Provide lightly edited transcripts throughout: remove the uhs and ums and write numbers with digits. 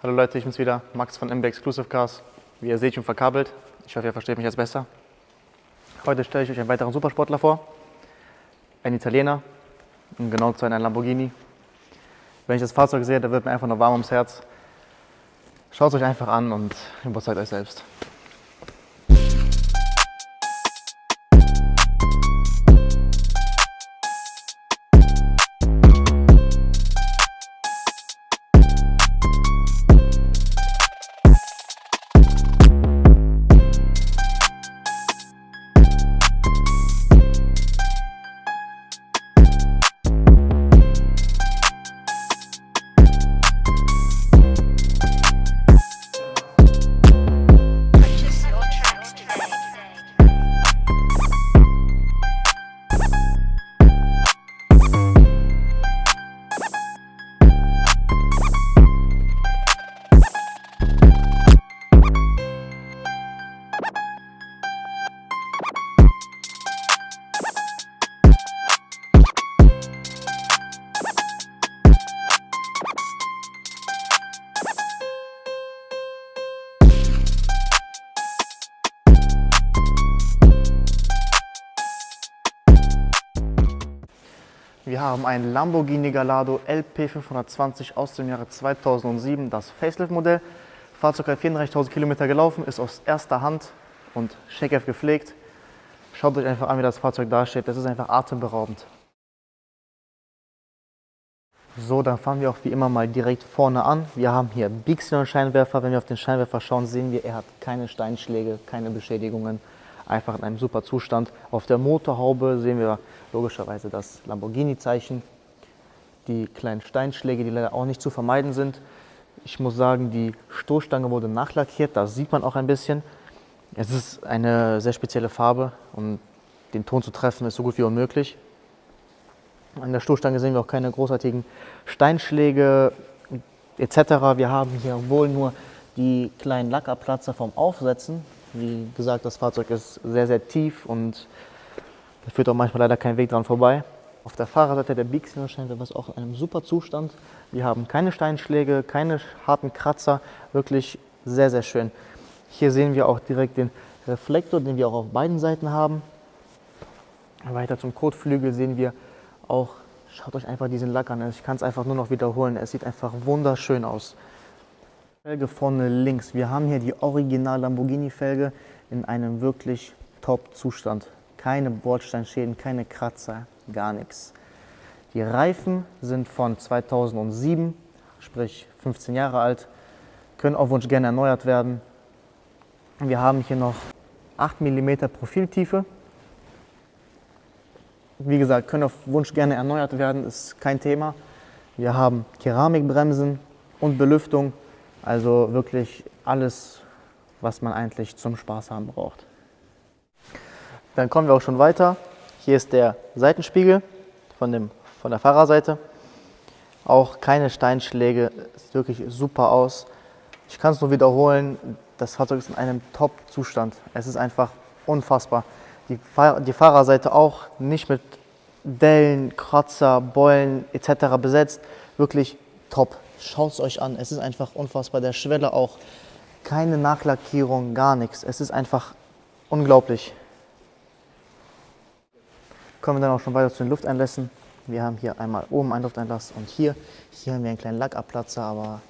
Hallo Leute, ich bin's wieder, Max von MB Exclusive Cars. Wie ihr seht, schon verkabelt. Ich hoffe, ihr versteht mich jetzt besser. Heute stelle ich euch einen weiteren Supersportler vor. Ein Italiener, um genau zu sein, ein Lamborghini. Wenn ich das Fahrzeug sehe, da wird mir einfach nur warm ums Herz. Schaut es euch einfach an und überzeugt euch selbst. Wir haben ein Lamborghini Gallardo LP520 aus dem Jahre 2007, das Facelift-Modell. Fahrzeug hat 34.000 Kilometer gelaufen, ist aus erster Hand und Shake-F gepflegt. Schaut euch einfach an, wie das Fahrzeug dasteht. Das ist einfach atemberaubend. So, dann fangen wir auch wie immer mal direkt vorne an. Wir haben hier Big-Xenon-Scheinwerfer. Wenn wir auf den Scheinwerfer schauen, sehen wir, er hat keine Steinschläge, keine Beschädigungen. Einfach in einem super Zustand. Auf der Motorhaube sehen wir logischerweise das Lamborghini-Zeichen. Die kleinen Steinschläge, die leider auch nicht zu vermeiden sind. Ich muss sagen, die Stoßstange wurde nachlackiert, das sieht man auch ein bisschen. Es ist eine sehr spezielle Farbe und den Ton zu treffen ist so gut wie unmöglich. An der Stoßstange sehen wir auch keine großartigen Steinschläge etc. Wir haben hier wohl nur die kleinen Lackabplatzer vom Aufsetzen. Wie gesagt, das Fahrzeug ist sehr, sehr tief und da führt auch manchmal leider kein Weg dran vorbei. Auf der Fahrerseite der Big-Xenon-Scheinwerfer ist auch in einem super Zustand. Wir haben keine Steinschläge, keine harten Kratzer, wirklich sehr, sehr schön. Hier sehen wir auch direkt den Reflektor, den wir auch auf beiden Seiten haben. Weiter zum Kotflügel sehen wir auch, schaut euch einfach diesen Lack an, ich kann es einfach nur noch wiederholen, es sieht einfach wunderschön aus. Felge vorne links, wir haben hier die Original Lamborghini Felge in einem wirklich top Zustand. Keine Bordsteinschäden, keine Kratzer, gar nichts. Die Reifen sind von 2007, sprich 15 Jahre alt, können auf Wunsch gerne erneuert werden. Wir haben hier noch 8 mm Profiltiefe. Wie gesagt, können auf Wunsch gerne erneuert werden, ist kein Thema. Wir haben Keramikbremsen und Belüftung, also wirklich alles, was man eigentlich zum Spaß haben braucht. Dann kommen wir auch schon weiter. Hier ist der Seitenspiegel von der Fahrerseite. Auch keine Steinschläge, sieht wirklich super aus. Ich kann es nur wiederholen, das Fahrzeug ist in einem Top-Zustand. Es ist einfach unfassbar. Die Fahrerseite auch nicht mit Dellen, Kratzer, Beulen etc. besetzt. Wirklich top. Schaut es euch an, es ist einfach unfassbar. Der Schwelle auch keine Nachlackierung, gar nichts. Es ist einfach unglaublich. Kommen wir dann auch schon weiter zu den Lufteinlässen. Wir haben hier einmal oben einen Lufteinlass und hier haben wir einen kleinen Lackabplatzer, aber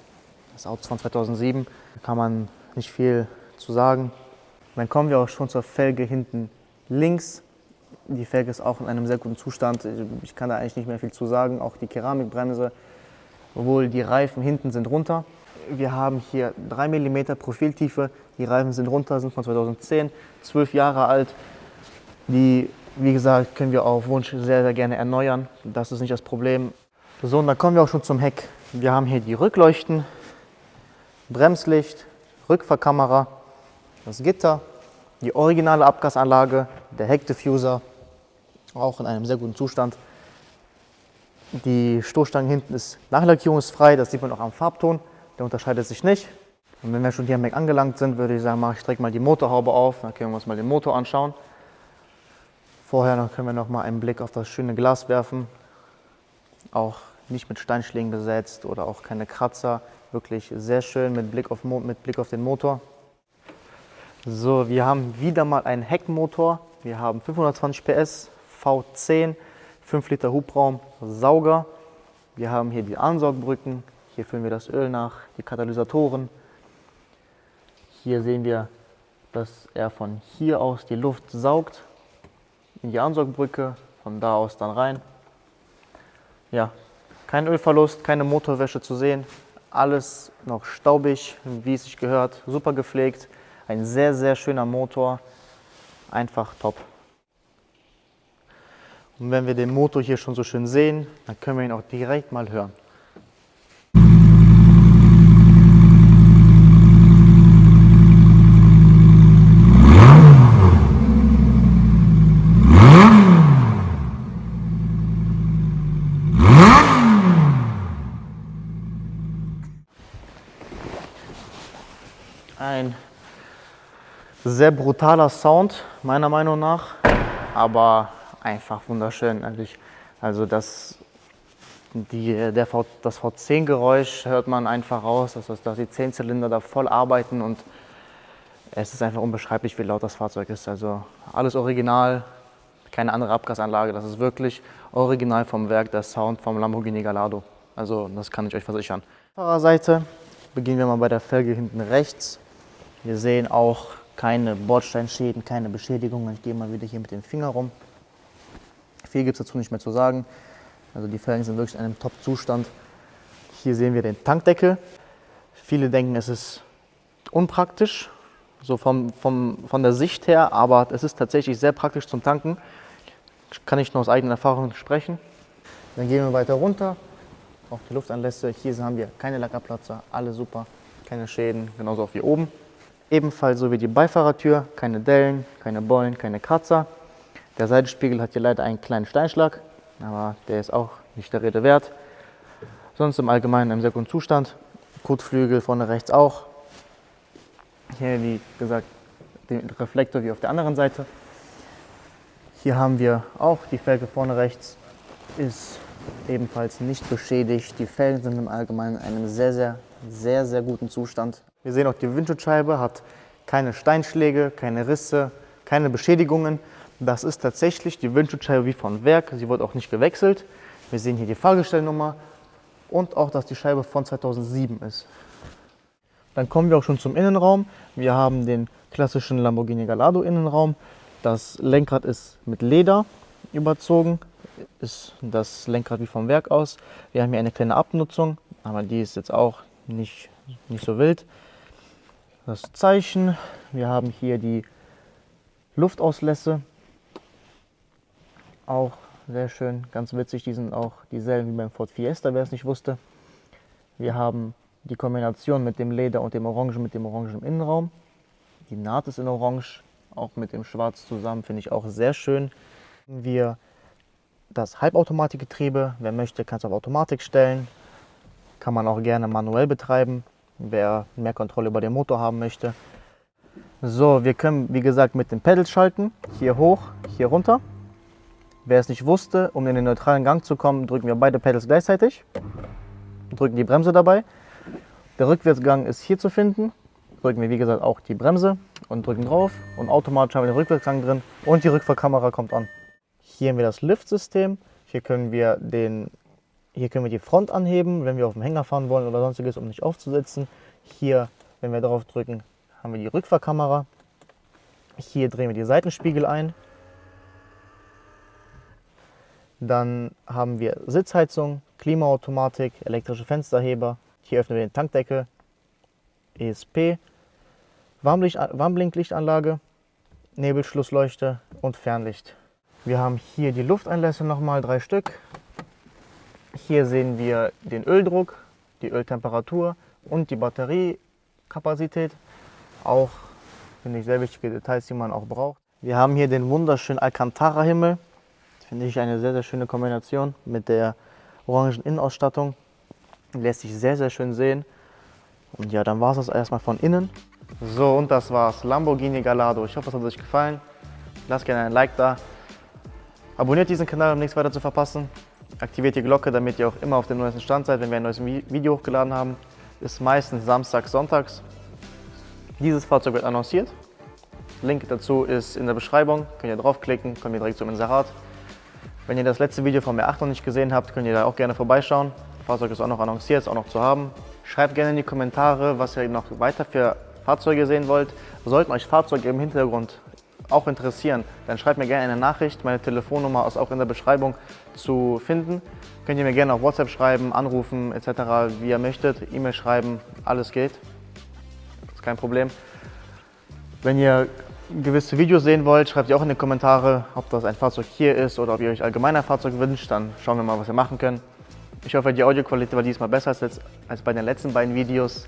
das Auto ist von 2007, da kann man nicht viel zu sagen. Dann kommen wir auch schon zur Felge hinten links. Die Felge ist auch in einem sehr guten Zustand. Ich kann da eigentlich nicht mehr viel zu sagen. Auch die Keramikbremse, obwohl die Reifen hinten sind runter. Wir haben hier 3 mm Profiltiefe. Die Reifen sind runter, sind von 2010, 12 Jahre alt. Die, wie gesagt, können wir auf Wunsch sehr, sehr gerne erneuern. Das ist nicht das Problem. So, und dann kommen wir auch schon zum Heck. Wir haben hier die Rückleuchten, Bremslicht, Rückfahrkamera, das Gitter, die originale Abgasanlage, der Heckdiffuser, auch in einem sehr guten Zustand. Die Stoßstange hinten ist nachlackierungsfrei, das sieht man auch am Farbton, der unterscheidet sich nicht. Und wenn wir schon hier am Heck angelangt sind, würde ich sagen, mache ich direkt mal die Motorhaube auf, dann können wir uns mal den Motor anschauen. Vorher können wir noch mal einen Blick auf das schöne Glas werfen. Auch nicht mit Steinschlägen besetzt oder auch keine Kratzer. Wirklich sehr schön mit Blick auf den Motor. So, wir haben wieder mal einen Heckmotor. Wir haben 520 PS, V10, 5 Liter Hubraum, Sauger. Wir haben hier die Ansaugbrücken. Hier füllen wir das Öl nach, die Katalysatoren. Hier sehen wir, dass er von hier aus die Luft saugt in die Ansaugbrücke, von da aus dann rein. Ja, kein Ölverlust, keine Motorwäsche zu sehen. Alles noch staubig, wie es sich gehört, super gepflegt. Ein sehr, sehr schöner Motor, einfach top. Und wenn wir den Motor hier schon so schön sehen, dann können wir ihn auch direkt mal hören. Ein sehr brutaler Sound, meiner Meinung nach, aber einfach wunderschön. Also das V10-Geräusch hört man einfach raus, dass die 10 Zylinder da voll arbeiten und es ist einfach unbeschreiblich, wie laut das Fahrzeug ist. Also alles original, keine andere Abgasanlage, das ist wirklich original vom Werk, der Sound vom Lamborghini Gallardo. Also das kann ich euch versichern. Fahrerseite beginnen wir mal bei der Felge hinten rechts. Wir sehen auch keine Bordsteinschäden, keine Beschädigungen. Ich gehe mal wieder hier mit dem Finger rum. Viel gibt es dazu nicht mehr zu sagen. Also die Felgen sind wirklich in einem Top-Zustand. Hier sehen wir den Tankdeckel. Viele denken, es ist unpraktisch, so von der Sicht her, aber es ist tatsächlich sehr praktisch zum Tanken. Kann ich nur aus eigener Erfahrung sprechen. Dann gehen wir weiter runter. Auch die Luftanlässe. Hier haben wir keine Lackabplatzer, alle super, keine Schäden, genauso auch wie oben. Ebenfalls so wie die Beifahrertür, keine Dellen, keine Beulen, keine Kratzer. Der Seitenspiegel hat hier leider einen kleinen Steinschlag, aber der ist auch nicht der Rede wert. Sonst im Allgemeinen in einem sehr guten Zustand. Kotflügel vorne rechts auch. Hier, wie gesagt, den Reflektor wie auf der anderen Seite. Hier haben wir auch die Felge vorne rechts, ist ebenfalls nicht beschädigt. Die Felgen sind im Allgemeinen in einem sehr, sehr guten Zustand. Wir sehen auch, die Windschutzscheibe hat keine Steinschläge, keine Risse, keine Beschädigungen. Das ist tatsächlich die Windschutzscheibe wie von Werk. Sie wurde auch nicht gewechselt. Wir sehen hier die Fahrgestellnummer und auch, dass die Scheibe von 2007 ist. Dann kommen wir auch schon zum Innenraum. Wir haben den klassischen Lamborghini Gallardo Innenraum. Das Lenkrad ist mit Leder überzogen, ist das Lenkrad wie vom Werk aus. Wir haben hier eine kleine Abnutzung, aber die ist jetzt auch nicht so wild. Das Zeichen, wir haben hier die Luftauslässe, auch sehr schön, ganz witzig, die sind auch dieselben wie beim Ford Fiesta, wer es nicht wusste. Wir haben die Kombination mit dem Leder und dem Orange mit dem Orangen im Innenraum. Die Naht ist in Orange, auch mit dem Schwarz zusammen, finde ich auch sehr schön. Wir das Halbautomatikgetriebe, wer möchte, kann es auf Automatik stellen. Kann man auch gerne manuell betreiben, wer mehr Kontrolle über den Motor haben möchte. So, wir können, wie gesagt, mit den Pedals schalten. Hier hoch, hier runter. Wer es nicht wusste, um in den neutralen Gang zu kommen, drücken wir beide Pedals gleichzeitig. Drücken die Bremse dabei. Der Rückwärtsgang ist hier zu finden. Drücken wir, wie gesagt, auch die Bremse und drücken drauf. Und automatisch haben wir den Rückwärtsgang drin und die Rückfahrkamera kommt an. Hier haben wir das Liftsystem. Hier können wir die Front anheben, wenn wir auf dem Hänger fahren wollen oder sonstiges, um nicht aufzusetzen. Hier, wenn wir darauf drücken, haben wir die Rückfahrkamera. Hier drehen wir die Seitenspiegel ein. Dann haben wir Sitzheizung, Klimaautomatik, elektrische Fensterheber. Hier öffnen wir den Tankdeckel, ESP, Warnblinklichtanlage, Nebelschlussleuchte und Fernlicht. Wir haben hier die Lufteinlässe nochmal 3 Stück. Hier sehen wir den Öldruck, die Öltemperatur und die Batteriekapazität. Auch, finde ich, sehr wichtige Details, die man auch braucht. Wir haben hier den wunderschönen Alcantara-Himmel. Finde ich eine sehr, sehr schöne Kombination mit der orangen Innenausstattung. Lässt sich sehr, sehr schön sehen. Und ja, dann war es das erstmal von innen. So, und das war's. Lamborghini Gallardo. Ich hoffe, es hat euch gefallen. Lasst gerne ein Like da. Abonniert diesen Kanal, um nichts weiter zu verpassen. Aktiviert die Glocke, damit ihr auch immer auf dem neuesten Stand seid, wenn wir ein neues Video hochgeladen haben. Ist meistens samstags, sonntags. Dieses Fahrzeug wird annonciert. Link dazu ist in der Beschreibung. Könnt ihr draufklicken, kommt ihr direkt zum Inserat. Wenn ihr das letzte Video vom R8 noch nicht gesehen habt, könnt ihr da auch gerne vorbeischauen. Das Fahrzeug ist auch noch annonciert, ist auch noch zu haben. Schreibt gerne in die Kommentare, was ihr noch weiter für Fahrzeuge sehen wollt. Sollten euch Fahrzeuge im Hintergrund auch interessieren, dann schreibt mir gerne eine Nachricht. Meine Telefonnummer ist auch in der Beschreibung zu finden. Könnt ihr mir gerne auf WhatsApp schreiben, anrufen etc., wie ihr möchtet. E-Mail schreiben, alles geht. Ist kein Problem. Wenn ihr gewisse Videos sehen wollt, schreibt ihr auch in die Kommentare, ob das ein Fahrzeug hier ist oder ob ihr euch allgemein ein Fahrzeug wünscht. Dann schauen wir mal, was wir machen können. Ich hoffe, die Audioqualität war diesmal besser als bei den letzten beiden Videos.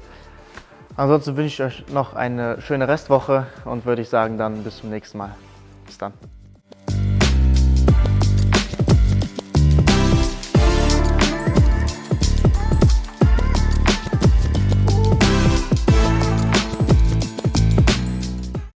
Ansonsten wünsche ich euch noch eine schöne Restwoche und würde ich sagen, dann bis zum nächsten Mal. Bis dann.